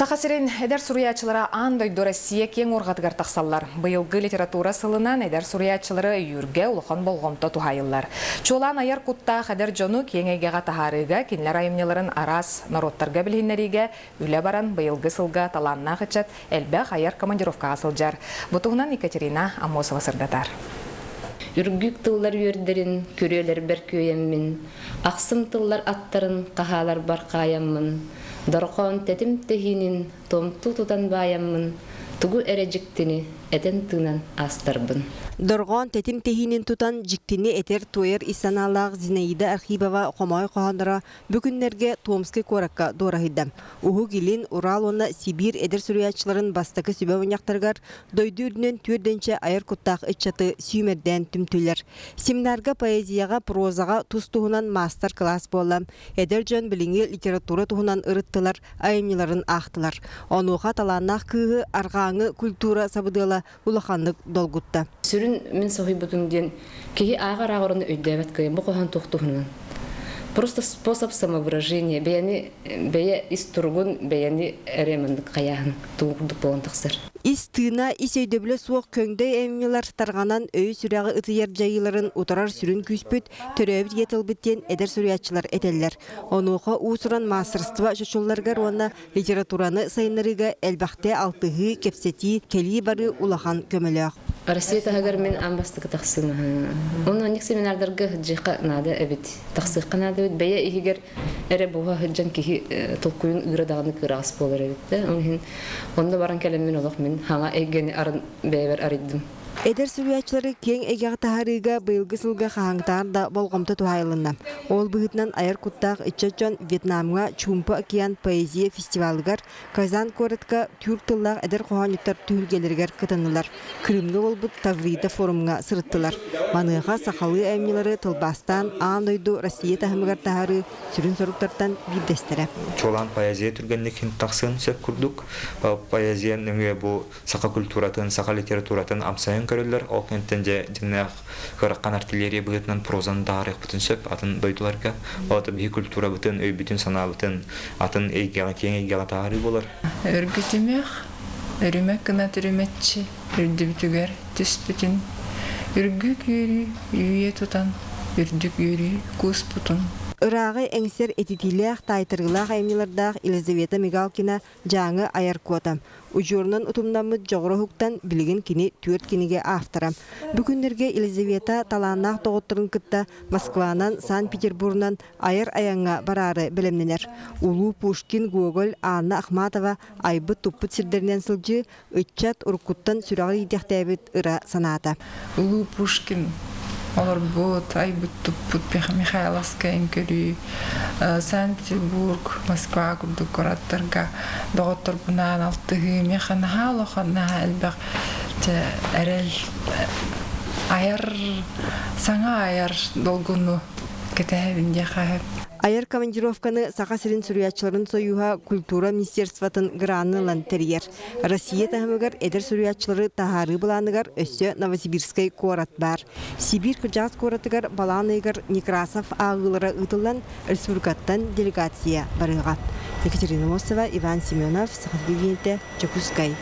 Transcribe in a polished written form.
Сахасырын эдер суруячылары андойду Россия кең орғатыгар тақсаллар. Быйылғы литература сылынан эдер суруячылары үйірге улахан болғымта тухайылар. Чолан аяр кутта эдер жону кеңегеға тахарыга кинлер айымнеларын арас народтарга білгеннериге үле баран быйылғы сылга таланна қычат әлбәқ аяр командировка асылжар. Бұтығынан Екатерина Амосова сырдатар. Үргүк тыллар үйердерін, көрелер бір көйеммін. Ақсым тыллар аттарын, қағалар бар қаяммын. Дорхон тетим техинин, томту тутан баяммын. Тугу әрежіктіні, әтен тынан астарбын. Доргон тетим техинин тутан жиктини этер туер Исаналах Зинаида Архипова қомай қоғандыра бүгінлерге Томскі коракка дорахидам. Уху гилин Урал оны Сибир эдер сүрüячыларын бастакы сүбе ойнақтаргар дойду үрінен түрденче айыр құттақ итчаты сүймерден түмтүлер. Семинарға поэзияға, прозаға тустуғынан мастер-класс болам. Эдер жөн біліңі литература туғынан ырыттылар, айымнеларын ақтылар. Онуға таланнақ күйі арғаңы культура сабыдыла улаханлык долгутта. Сүрін мен соғи бұтын ден кеге ағар-ағырыны өйдәбәт көйін бұл қоған тоқтуғынан. Просто способ самовыражения, бәйе истургун, бәйені әреміндік қаяғын туғырдық болан тақсыр. Ис тыына, ис өйдөбілі суық көңдей әммелар тарғанан өй сүрәғы ұтыяр жайыларын ұтарар сүрін күспіт, түрәбіт етілбіттен әдер сүрәтчылар әтеллер. Онуға ұсыран масырстыва жашолларғар оны литератураны сайынларыға әлбәқте алтығы, кепсети, келі бары улахан көміліғ. Россия тағығар мен амбастықы тақсыны. Оның өндік семинардарға жиқа нады әбет. Тақсыққа нады өт. Бәйе егер әрі бұға хүджан кеге толқуын ұйрадағаны кырағыс болар әбет. Онда баран кәлеммен олық мен хаңа әйгені арын бәйбер ариддым. Эдер сүрüячылары кең эгеғ тахарыга быйылгы сылга хаңтаар да болгомто тухайылына. Ол быһытнан айыр куттақ иччон Вьетнамга Чумпы океан поэзия фестивалыгар Казан коротка түрк тыллақ эдер қоғанюттар түлгелергер кытынылар. Крымга болбут Таврида форумга сырыттылар. Маныға сақалы әмнелары тылбастан андойду Россия тахымыгар тахары сүрін соруктартан бирдестері. Чолан поэзия түргенлікін тақсын сөп күрдік. Поэзияның бұл сақа культуратын, сақа литературатын амсайын көрілер. Ол кенттенде жинақ қыраққан артиллерия бұғытынан прозан дағарық бұтын сөп атын дойдыларға. Олаты бі культура бұтын, өй бүтін сана бұтын атын кең эйгеға тағары болар. Өргітімек, өрімек кына түріметші, үрді бүтігер, түс бүтін. Үргік үйрі, үйе тұтан, үрдік үйрі, көз бұтын. Ырағы әңсер этитилях тайтырғылақ әймелердақ Елизавета Мигалкина жаңы айар куатам. Ужорнан ұтымнамыд жоғыры хуктан білген кені түрт кенеге авторам. Бүгіндерге Елизавета таланнақ тоғыттырын кытта Москванан, Санкт-Петербургнан айар аяңға барары білімненер. Улу Пушкин, Гоголь, Анна Ахматова айбыт туппыт сирдерінен сылжы үтчат ұрқуттан сүрағы едектәбіт ыра саната. Улу Пушкин олар бұд, айбыт туппыт Михайловская көрі, Санкт-Петербург, Москва күрді көраттарға доғыттыр бұнан алтығы механаға олақанаға әлбәқ әрел аяр, саңа аяр долгуну кетәбінде қағып. Айыр командировканы сақа-сирин сүрüячыларын союға культура министерстватын гранылан терьер. Россия тахымыгар эдер сүрüячылары тахары баланыгар өссө Новосибирскай корат бар. Сибир кыржас коратыгар баланыгар Некрасов ағылары ытылан республикаттан делегация барыға. Екатерина Мосова, Иван Семенов, Сахалбивенте, Чекускай.